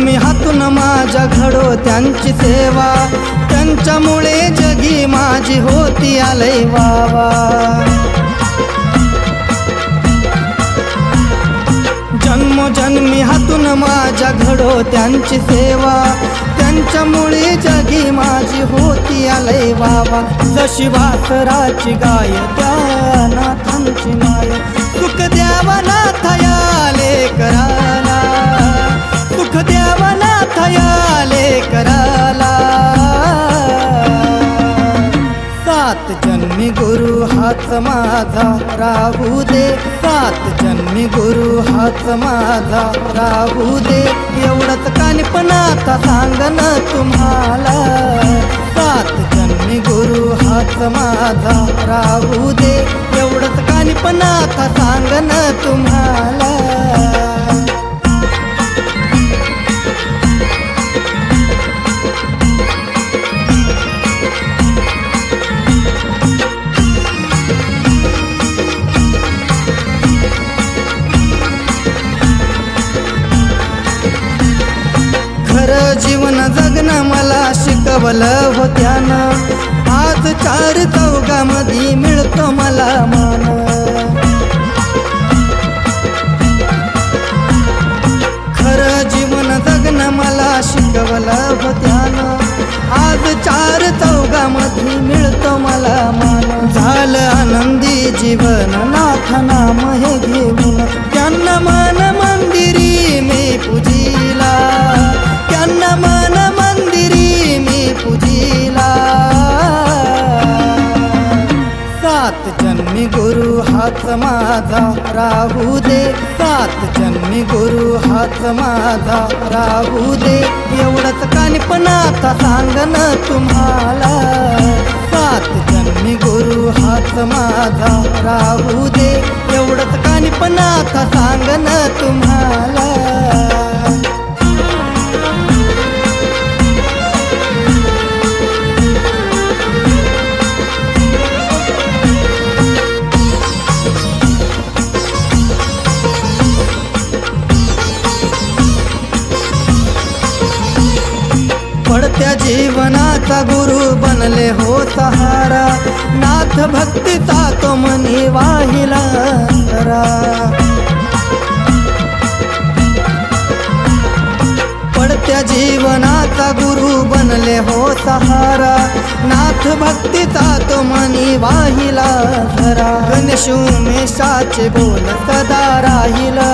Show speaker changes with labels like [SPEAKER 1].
[SPEAKER 1] जन्मजन्मी हातून माझ्या घडो त्यांची सेवा, त्यांच्यामुळे जगी माझी होती आलय वावा। जन्मजन्मी हातून माझ्या घडो त्यांची सेवा, त्यांच्यामुळे जगी माझी होती आलय वावा। जशी वासराची गाय त्या नाथांची माय, सुख द्यावा नाथ या लेकराला, सुख द्यावा नाथ या लेकराला। सात जन्मी गुरु हाच माझा राहू दे, सात जन्मी गुरु हाच माझा राहू दे। एवढंच कानीपण आता सांगन तुम्हाला, सात जन्मी गुरु हाच माझा राहू दे। एवढंच कानीपण आता सांगन तुम्हाला। खरं जीवन जगणं मला शिकवलं होत्यानं, आज चार चौघामध्ये मिळतो मला मान। खरं जीवन जगणं मला शिकवलं होत्यानं, आज चार चौघामध्ये मिळतो मला मान। झालं आनंदी जीवन नाथ नाम हे घेऊन, त्यांना मन मंदिरी मी पूजिला, त्यांना मन मंदिरी मी पूजिला। सात जन्मी गुरु हाच माझा राहू दे, सात जन्मी गुरु हाच माझा राहू दे। एवढंच कानीपण आता सांगन तुम्हाला, सात जन्मी गुरु हाच माझा राहू दे। एवढंच कानीपण आता सांगन तुम्हाला। पडत्या जीवनाचा गुरु बनले हो सहारा, नाथ भक्तीचा तो मनी वाहिला सरा। पडत्या जीवनाचा गुरु बनले हो सहारा, नाथ भक्तीचा तो मनी वाहिला सरा। गणेश उमेशाचे बोल सदा राहिला।